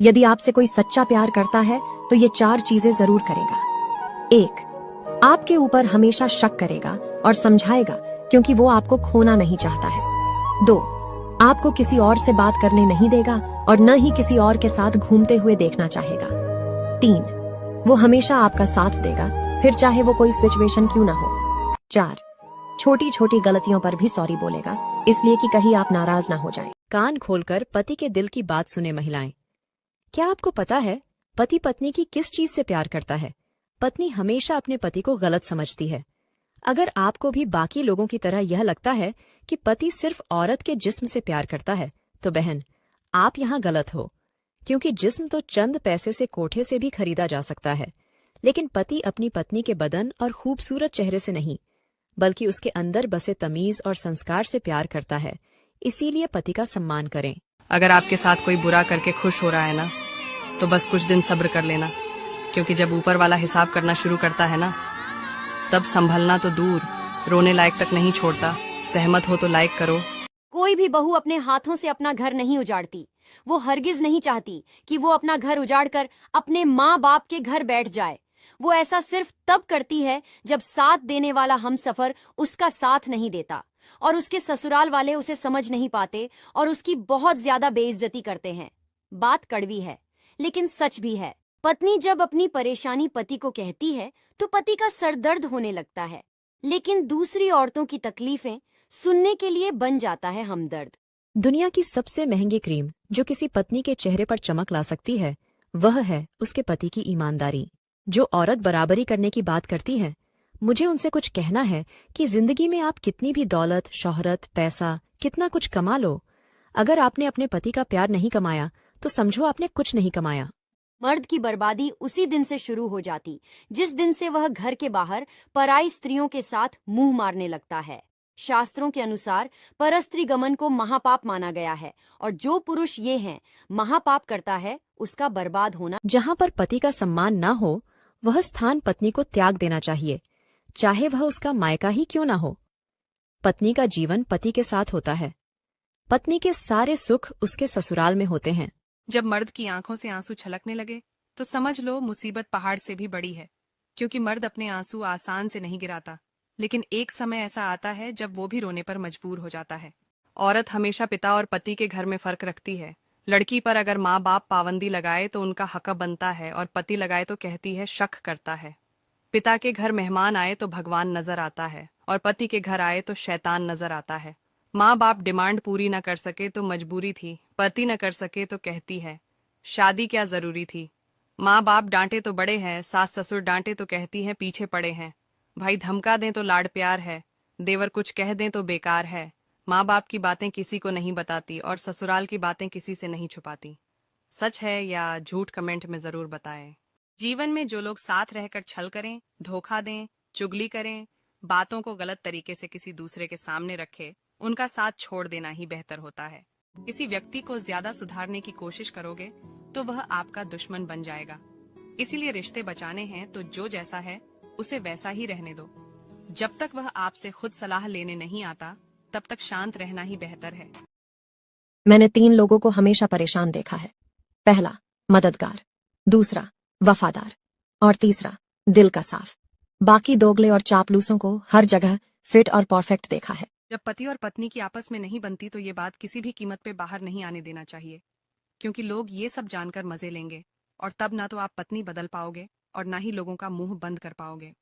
यदि आपसे कोई सच्चा प्यार करता है तो ये 4 चीजें जरूर करेगा। 1. आपके ऊपर हमेशा शक करेगा और समझाएगा क्योंकि वो आपको खोना नहीं चाहता है। 2. आपको किसी और से बात करने नहीं देगा और न ही किसी और के साथ घूमते हुए देखना चाहेगा। 3. वो हमेशा आपका साथ देगा, फिर चाहे वो कोई सिचुएशन क्यों ना हो। 4. छोटी छोटी गलतियों पर भी सॉरी बोलेगा, इसलिए कि कहीं आप नाराज ना हो जाएं। कान खोलकर पति के दिल की बात सुने महिलाएं। क्या आपको पता है पति पत्नी की किस चीज से प्यार करता है? पत्नी हमेशा अपने पति को गलत समझती है। अगर आपको भी बाकी लोगों की तरह यह लगता है कि पति सिर्फ औरत के जिस्म से प्यार करता है, तो बहन, आप यहाँ गलत हो। क्योंकि जिस्म तो चंद पैसे से कोठे से भी खरीदा जा सकता है, लेकिन पति अपनी पत्नी के बदन और खूबसूरत चेहरे से नहीं, बल्कि उसके अंदर बसे तमीज और संस्कार से प्यार करता है। इसीलिए पति का सम्मान करें। अगर आपके साथ कोई बुरा करके खुश हो रहा है ना, तो बस कुछ दिन सब्र कर लेना, क्योंकि जब ऊपर वाला हिसाब करना शुरू करता है ना, तब संभलना तो दूर, रोने लायक तक नहीं छोड़ता। सहमत हो तो लाइक करो। कोई भी बहू अपने हाथों से अपना घर नहीं उजाड़ती। वो हरगिज नहीं चाहती कि वो अपना घर उजाड़कर अपने माँ बाप के घर बैठ जाए। वो ऐसा सिर्फ तब करती है जब साथ देने वाला हमसफर उसका साथ नहीं देता और उसके ससुराल वाले उसे समझ नहीं पाते और उसकी बहुत ज्यादा बेइज्जती करते हैं। बात कड़वी है, लेकिन सच भी है। पत्नी जब अपनी परेशानी पति को कहती है तो पति का सरदर्द होने लगता है, लेकिन दूसरी औरतों की तकलीफें सुनने के लिए बन जाता है हमदर्द। दुनिया की सबसे महंगी क्रीम जो किसी पत्नी के चेहरे पर चमक ला सकती है, वह है उसके पति की ईमानदारी। जो औरत बराबरी करने की बात करती है, मुझे उनसे कुछ कहना है कि जिंदगी में आप कितनी भी दौलत, शोहरत, पैसा, कितना कुछ कमा लो, अगर आपने अपने पति का प्यार नहीं कमाया तो समझो आपने कुछ नहीं कमाया। मर्द की बर्बादी उसी दिन से शुरू हो जाती जिस दिन से वह घर के बाहर पराई स्त्रियों के साथ मुंह मारने लगता है। शास्त्रों के अनुसार परस्त्री गमन को महापाप माना गया है और जो पुरुष ये हैं महापाप करता है, उसका बर्बाद होना। जहाँ पर पति का सम्मान न हो, वह स्थान पत्नी को त्याग देना चाहिए, चाहे वह उसका मायका ही क्यों न हो। पत्नी का जीवन पति के साथ होता है, पत्नी के सारे सुख उसके ससुराल में होते हैं। जब मर्द की आंखों से आंसू छलकने लगे तो समझ लो मुसीबत पहाड़ से भी बड़ी है, क्योंकि मर्द अपने आंसू आसान से नहीं गिराता, लेकिन एक समय ऐसा आता है जब वो भी रोने पर मजबूर हो जाता है। औरत हमेशा पिता और पति के घर में फर्क रखती है। लड़की पर अगर माँ बाप पाबंदी लगाए तो उनका हक बनता है, और पति लगाए तो कहती है शक करता है। पिता के घर मेहमान आए तो भगवान नजर आता है, और पति के घर आए तो शैतान नजर आता है। माँ बाप डिमांड पूरी न कर सके तो मजबूरी थी, पति न कर सके तो कहती है शादी क्या जरूरी थी। माँ बाप डांटे तो बड़े हैं, सास ससुर डांटे तो कहती है पीछे पड़े हैं। भाई धमका दें तो लाड प्यार है, देवर कुछ कह दें तो बेकार है। माँ बाप की बातें किसी को नहीं बताती और ससुराल की बातें किसी से नहीं छुपाती। सच है या झूठ कमेंट में जरूर बताएं। जीवन में जो लोग साथ रहकर छल करें, धोखा दें, चुगली करें, बातों को गलत तरीके से किसी दूसरे के सामने रखे, उनका साथ छोड़ देना ही बेहतर होता है। किसी व्यक्ति को ज्यादा सुधारने की कोशिश करोगे तो वह आपका दुश्मन बन जाएगा। इसीलिए रिश्ते बचाने हैं तो जो जैसा है उसे वैसा ही रहने दो। जब तक वह आपसे खुद सलाह लेने नहीं आता, तब तक शांत रहना ही बेहतर है। मैंने 3 लोगों को हमेशा परेशान देखा है। पहला, मददगार, दूसरा, वफादार, और तीसरा, दिल का साफ। बाकी दोगले और चापलूसों को हर जगह फिट और परफेक्ट देखा है। जब पति और पत्नी की आपस में नहीं बनती तो ये बात किसी भी कीमत पे बाहर नहीं आने देना चाहिए, क्योंकि लोग ये सब जानकर मजे लेंगे, और तब ना तो आप पत्नी बदल पाओगे और ना ही लोगों का मुंह बंद कर पाओगे।